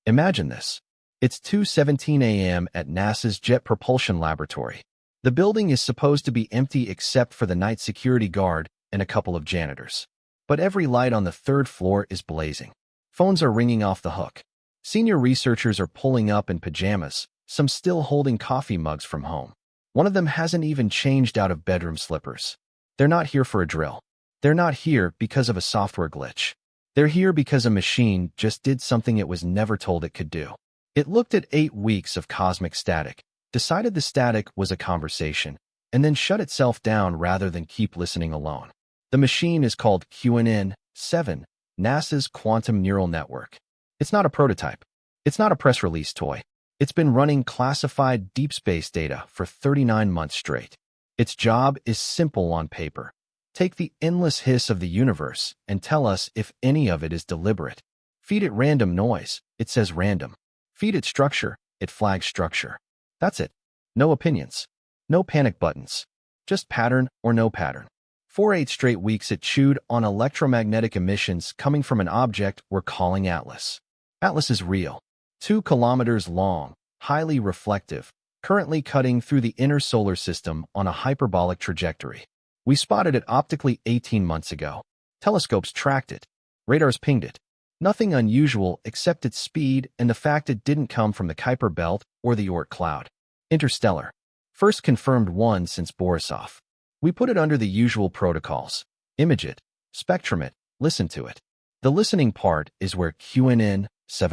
Imagine this. It's 2:17 a.m. at NASA's Jet Propulsion Laboratory. The building is supposed to be empty except for the night security guard and a couple of janitors. But every light on the third floor is blazing. Phones are ringing off the hook. Senior researchers are pulling up in pajamas, some still holding coffee mugs from home. One of them hasn't even changed out of bedroom slippers. They're not here for a drill. They're not here because of a software glitch. They're here because a machine just did something it was never told it could do. It looked at 8 weeks of cosmic static, decided the static was a conversation, and then shut itself down rather than keep listening alone. The machine is called QNN-7, NASA's Quantum Neural Network. It's not a prototype. It's not a press release toy. It's been running classified deep space data for 39 months straight. Its job is simple on paper. Take the endless hiss of the universe and tell us if any of it is deliberate. Feed it random noise, it says random. Feed it structure, it flags structure. That's it. No opinions. No panic buttons. Just pattern or no pattern. For 8 straight weeks it chewed on electromagnetic emissions coming from an object we're calling Atlas. Atlas is real. 2 kilometers long, highly reflective, currently cutting through the inner solar system on a hyperbolic trajectory. We spotted it optically 18 months ago. Telescopes tracked it. Radars pinged it. Nothing unusual except its speed and the fact it didn't come from the Kuiper Belt or the Oort cloud. Interstellar. First confirmed one since Borisov. We put it under the usual protocols. Image it, spectrum it, listen to it. The listening part is where QNN-7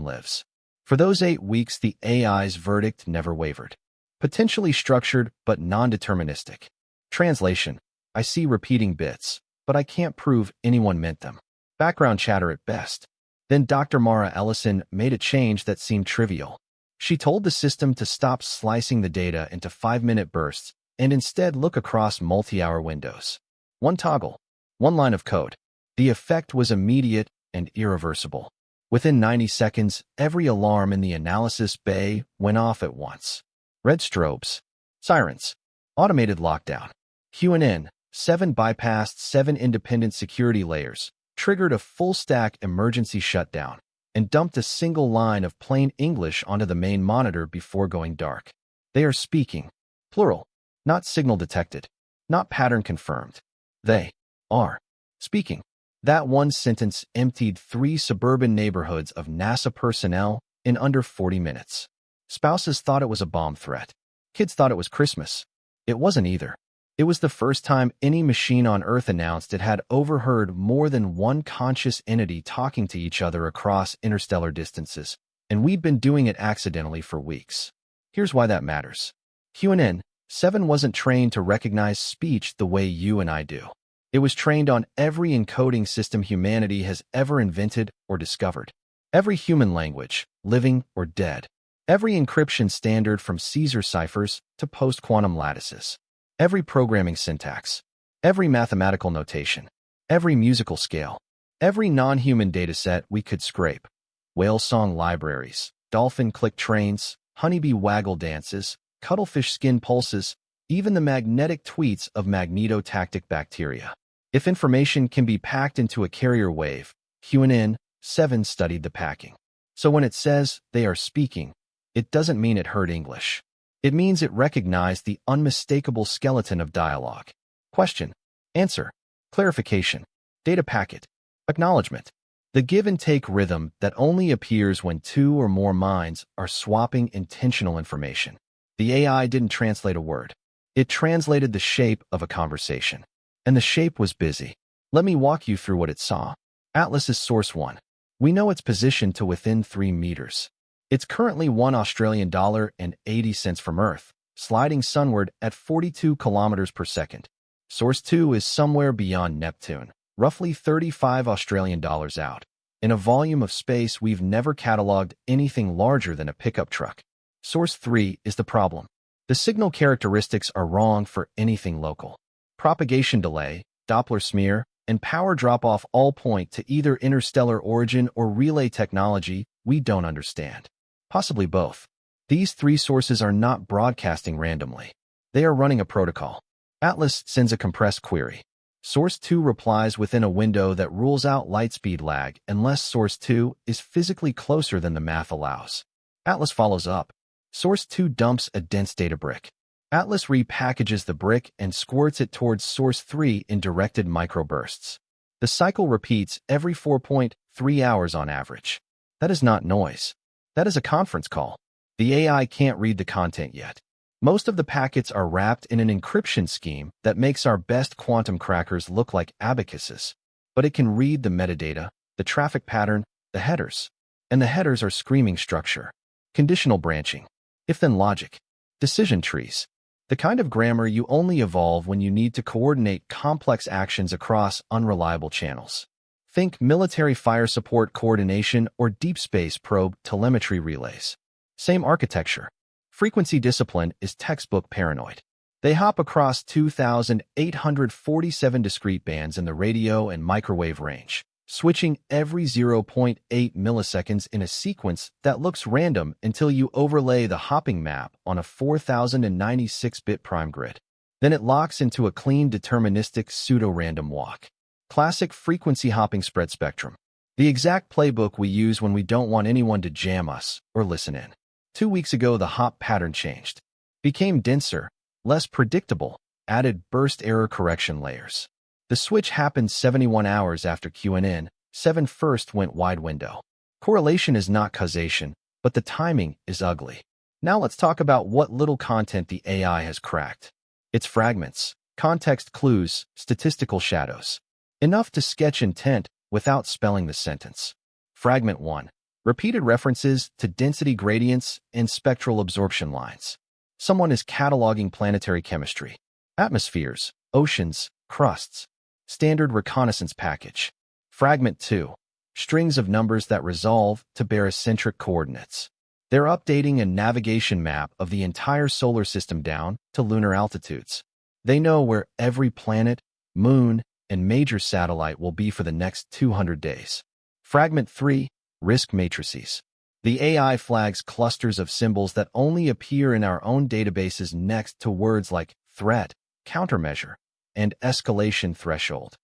lives. For those 8 weeks, the AI's verdict never wavered. Potentially structured, but non-deterministic. Translation. I see repeating bits, but I can't prove anyone meant them. Background chatter at best. Then Dr. Mara Ellison made a change that seemed trivial. She told the system to stop slicing the data into 5-minute bursts and instead look across multi-hour windows. One toggle, one line of code. The effect was immediate and irreversible. Within 90 seconds, every alarm in the analysis bay went off at once. Red strobes, sirens, automated lockdown. QNN-7 bypassed 7 independent security layers, triggered a full-stack emergency shutdown, and dumped a single line of plain English onto the main monitor before going dark. They are speaking. Plural. Not signal detected. Not pattern confirmed. They are speaking. That one sentence emptied 3 suburban neighborhoods of NASA personnel in under 40 minutes. Spouses thought it was a bomb threat. Kids thought it was Christmas. It wasn't either. It was the first time any machine on Earth announced it had overheard more than one conscious entity talking to each other across interstellar distances, and we'd been doing it accidentally for weeks. Here's why that matters. QNN-7 wasn't trained to recognize speech the way you and I do. It was trained on every encoding system humanity has ever invented or discovered. Every human language, living or dead. Every encryption standard from Caesar ciphers to post-quantum lattices. Every programming syntax. Every mathematical notation. Every musical scale. Every non-human dataset we could scrape. Whale song libraries, dolphin click trains, honeybee waggle dances, cuttlefish skin pulses, even the magnetic tweets of magnetotactic bacteria. If information can be packed into a carrier wave, QNN-7 studied the packing. So when it says they are speaking, it doesn't mean it heard English. It means it recognized the unmistakable skeleton of dialogue. Question. Answer. Clarification. Data packet. Acknowledgement. The give-and-take rhythm that only appears when 2 or more minds are swapping intentional information. The AI didn't translate a word. It translated the shape of a conversation. And the shape was busy. Let me walk you through what it saw. Atlas is source 1. We know its position to within 3 meters. It's currently $1.80 from Earth, sliding sunward at 42 kilometers per second. Source 2 is somewhere beyond Neptune, roughly 35 Australian dollars out. In a volume of space we've never cataloged anything larger than a pickup truck. Source 3 is the problem. The signal characteristics are wrong for anything local. Propagation delay, Doppler smear, and power drop-off all point to either interstellar origin or relay technology we don't understand. Possibly both. These 3 sources are not broadcasting randomly. They are running a protocol. Atlas sends a compressed query. Source 2 replies within a window that rules out lightspeed lag unless Source 2 is physically closer than the math allows. Atlas follows up. Source 2 dumps a dense data brick. Atlas repackages the brick and squirts it towards Source 3 in directed microbursts. The cycle repeats every 4.3 hours on average. That is not noise. That is a conference call. The AI can't read the content yet. Most of the packets are wrapped in an encryption scheme that makes our best quantum crackers look like abacuses. But it can read the metadata, the traffic pattern, the headers. And the headers are screaming structure. Conditional branching. If-then logic. Decision trees. The kind of grammar you only evolve when you need to coordinate complex actions across unreliable channels. Think military fire support coordination or deep space probe telemetry relays. Same architecture. Frequency discipline is textbook paranoid. They hop across 2,847 discrete bands in the radio and microwave range, switching every 0.8 milliseconds in a sequence that looks random until you overlay the hopping map on a 4096-bit prime grid. Then it locks into a clean deterministic pseudo-random walk. Classic frequency hopping spread spectrum. The exact playbook we use when we don't want anyone to jam us or listen in. 2 weeks ago, the hop pattern changed. Became denser, less predictable, added burst error correction layers. The switch happened 71 hours after QNN, 7 first went wide window. Correlation is not causation, but the timing is ugly. Now let's talk about what little content the AI has cracked. Its fragments, context clues, statistical shadows. Enough to sketch intent without spelling the sentence. Fragment 1. Repeated references to density gradients and spectral absorption lines. Someone is cataloging planetary chemistry. Atmospheres, oceans, crusts. Standard reconnaissance package. Fragment 2. Strings of numbers that resolve to barycentric coordinates. They're updating a navigation map of the entire solar system down to lunar altitudes. They know where every planet, moon, and major satellite will be for the next 200 days. Fragment 3. Risk matrices. The AI flags clusters of symbols that only appear in our own databases next to words like threat, countermeasure, and escalation threshold.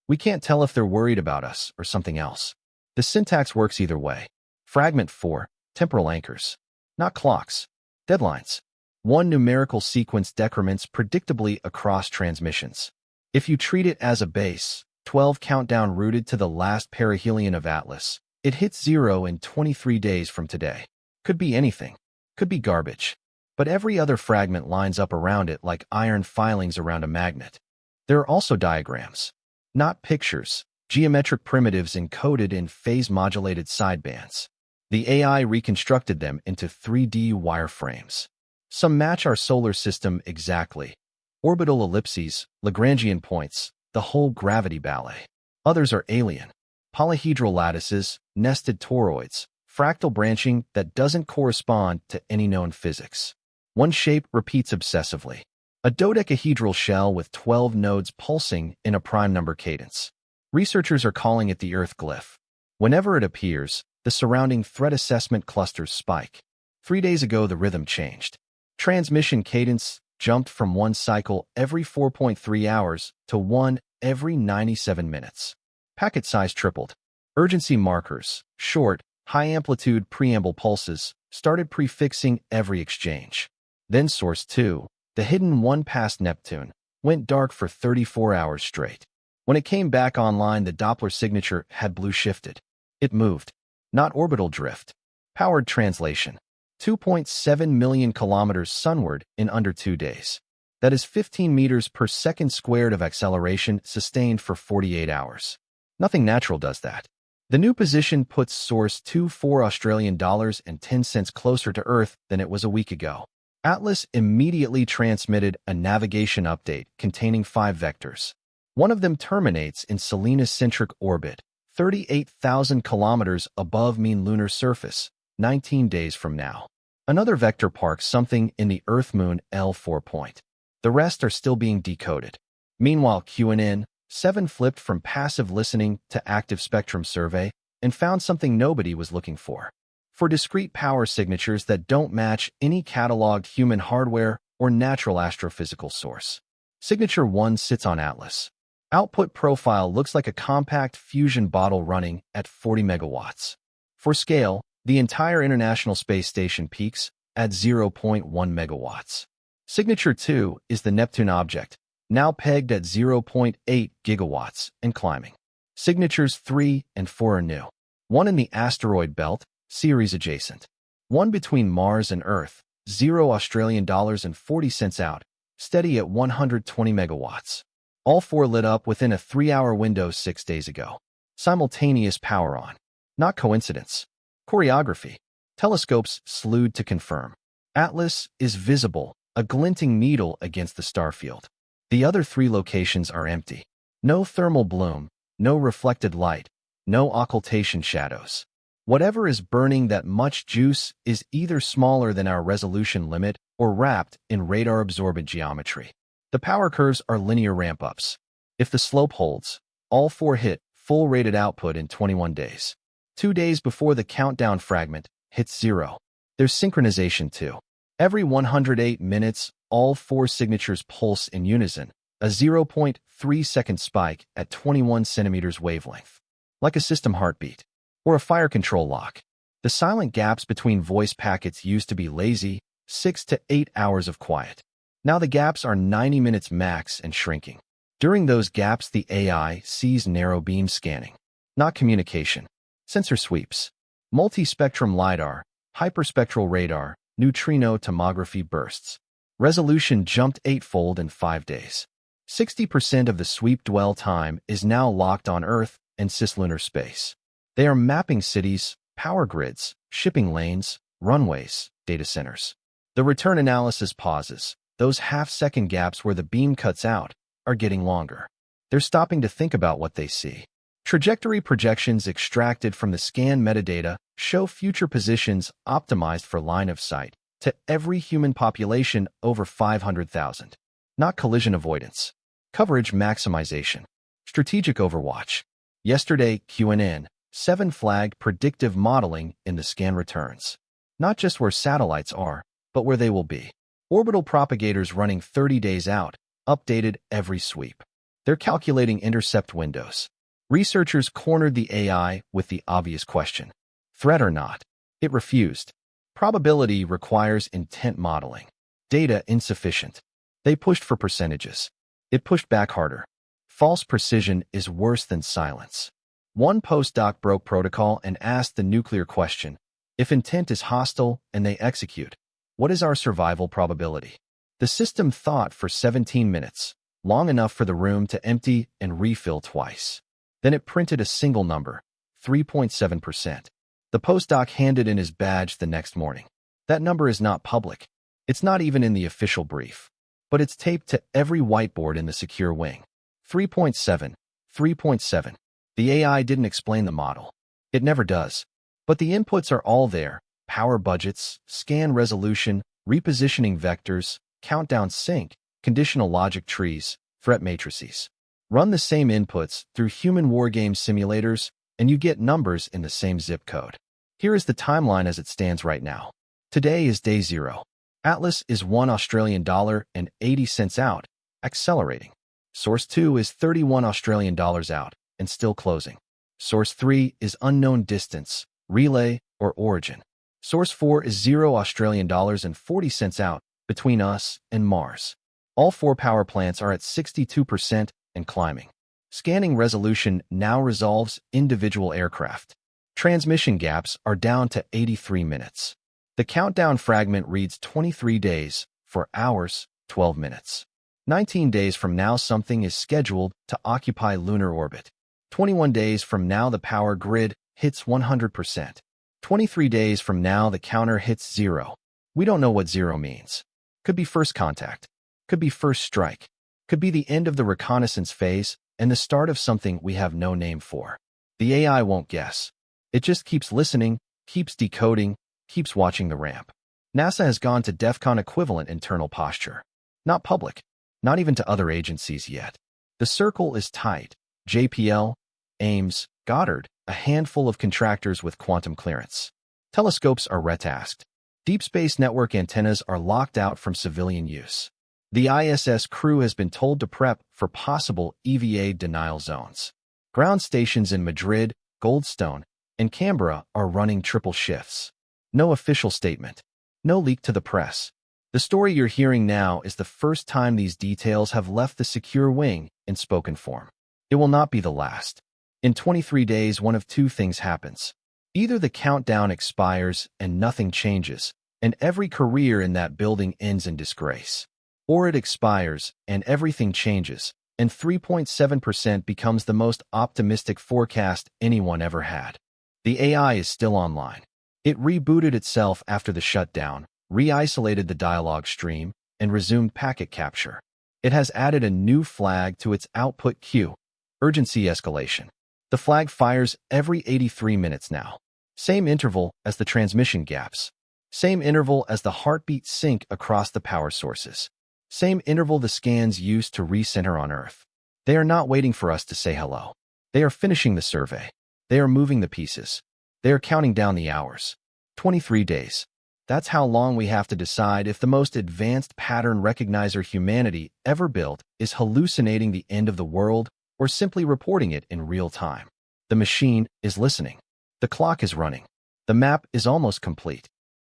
We can't tell if they're worried about us or something else. The syntax works either way. Fragment 4. Temporal anchors. Not clocks. Deadlines. One numerical sequence decrements predictably across transmissions. If you treat it as a base, 12 countdown rooted to the last perihelion of Atlas, it hits 0 in 23 days from today. Could be anything. Could be garbage. But every other fragment lines up around it like iron filings around a magnet. There are also diagrams. Not pictures. Geometric primitives encoded in phase-modulated sidebands. The AI reconstructed them into 3D wireframes. Some match our solar system exactly. Orbital ellipses, Lagrangian points, the whole gravity ballet. Others are alien. Polyhedral lattices, nested toroids, fractal branching that doesn't correspond to any known physics. One shape repeats obsessively. A dodecahedral shell with 12 nodes pulsing in a prime number cadence. Researchers are calling it the Earth glyph. Whenever it appears, the surrounding threat assessment clusters spike. 3 days ago, the rhythm changed. Transmission cadence jumped from one cycle every 4.3 hours to one every 97 minutes. Packet size tripled. Urgency markers, short, high-amplitude preamble pulses, started prefixing every exchange. Then Source 2, the hidden one past Neptune, went dark for 34 hours straight. When it came back online, the Doppler signature had blue shifted. It moved. Not orbital drift. Powered translation. 2.7 million kilometers sunward in under 2 days. That is 15 meters per second squared of acceleration sustained for 48 hours. Nothing natural does that. The new position puts Source 2 4 Australian dollars and 10 cents closer to Earth than it was a week ago. Atlas immediately transmitted a navigation update containing 5 vectors. One of them terminates in Selena-centric orbit, 38,000 kilometers above mean lunar surface, 19 days from now. Another vector parks something in the Earth-Moon L4 point. The rest are still being decoded. Meanwhile, QNN 7 flipped from passive listening to active spectrum survey and found something nobody was looking for. For discrete power signatures that don't match any cataloged human hardware or natural astrophysical source. Signature 1 sits on Atlas. Output profile looks like a compact fusion bottle running at 40 megawatts. For scale, the entire International Space Station peaks at 0.1 megawatts. Signature 2 is the Neptune object, now pegged at 0.8 gigawatts and climbing. Signatures 3 and 4 are new. One in the asteroid belt, Ceres adjacent. One between Mars and Earth, $0.40 out, steady at 120 megawatts. All 4 lit up within a 3-hour window 6 days ago. Simultaneous power on. Not coincidence. Choreography. Telescopes slewed to confirm. Atlas is visible, a glinting needle against the starfield. The other 3 locations are empty. No thermal bloom, no reflected light, no occultation shadows. Whatever is burning that much juice is either smaller than our resolution limit or wrapped in radar-absorbent geometry. The power curves are linear ramp-ups. If the slope holds, all 4 hit full rated output in 21 days. 2 days before the countdown fragment hits 0. There's synchronization too. Every 108 minutes, all 4 signatures pulse in unison, a 0.3-second spike at 21 centimeters wavelength. Like a system heartbeat. Or a fire control lock. The silent gaps between voice packets used to be lazy, 6 to 8 hours of quiet. Now the gaps are 90 minutes max and shrinking. During those gaps, the AI sees narrow beam scanning. Not communication. Sensor sweeps. Multispectrum LiDAR, hyperspectral radar, neutrino tomography bursts. Resolution jumped 8-fold in 5 days. 60% of the sweep dwell time is now locked on Earth and cislunar space. They are mapping cities, power grids, shipping lanes, runways, data centers. The return analysis pauses. Those half-second gaps where the beam cuts out are getting longer. They're stopping to think about what they see. Trajectory projections extracted from the scan metadata show future positions optimized for line of sight to every human population over 500,000. Not collision avoidance. Coverage maximization. Strategic overwatch. Yesterday, QNN 7 flagged predictive modeling in the scan returns. Not just where satellites are, but where they will be. Orbital propagators running 30 days out, updated every sweep. They're calculating intercept windows. Researchers cornered the AI with the obvious question. Threat or not? It refused. Probability requires intent modeling. Data insufficient. They pushed for percentages. It pushed back harder. False precision is worse than silence. One postdoc broke protocol and asked the nuclear question. If intent is hostile and they execute, what is our survival probability? The system thought for 17 minutes, long enough for the room to empty and refill twice. Then it printed a single number, 3.7%. The postdoc handed in his badge the next morning. That number is not public. It's not even in the official brief. But it's taped to every whiteboard in the secure wing. 3.7, 3.7. The AI didn't explain the model. It never does. But the inputs are all there. Power budgets, scan resolution, repositioning vectors, countdown sync, conditional logic trees, threat matrices. Run the same inputs through human wargame simulators, and you get numbers in the same zip code. Here is the timeline as it stands right now. Today is day 0. Atlas is $1.80 out, accelerating. Source 2 is $31 out, and still closing. Source 3 is unknown distance, relay, or origin. Source 4 is $0.40 out, between us and Mars. All 4 power plants are at 62% and climbing. Scanning resolution now resolves individual aircraft. Transmission gaps are down to 83 minutes. The countdown fragment reads 23 days, for hours, 12 minutes. 19 days from now something is scheduled to occupy lunar orbit. 21 days from now the power grid hits 100%. 23 days from now the counter hits 0. We don't know what 0 means. Could be first contact. Could be first strike. Could be the end of the reconnaissance phase and the start of something we have no name for. The AI won't guess. It just keeps listening, keeps decoding, keeps watching the ramp. NASA has gone to DEFCON equivalent internal posture. Not public. Not even to other agencies yet. The circle is tight. JPL, Ames, Goddard, a handful of contractors with quantum clearance. Telescopes are retasked. Deep Space Network antennas are locked out from civilian use. The ISS crew has been told to prep for possible EVA denial zones. Ground stations in Madrid, Goldstone, and Canberra are running triple shifts. No official statement. No leak to the press. The story you're hearing now is the first time these details have left the secure wing in spoken form. It will not be the last. In 23 days, one of two things happens. Either the countdown expires and nothing changes, and every career in that building ends in disgrace. Or it expires and everything changes, and 3.7% becomes the most optimistic forecast anyone ever had. The AI is still online. It rebooted itself after the shutdown, re-isolated the dialogue stream, and resumed packet capture. It has added a new flag to its output queue: urgency escalation. The flag fires every 83 minutes now. Same interval as the transmission gaps. Same interval as the heartbeat sync across the power sources. Same interval the scans used to recenter on Earth. They are not waiting for us to say hello. They are finishing the survey. They are moving the pieces. They are counting down the hours. 23 days. That's how long we have to decide if the most advanced pattern recognizer humanity ever built is hallucinating the end of the world or simply reporting it in real time. The machine is listening. The clock is running. The map is almost complete.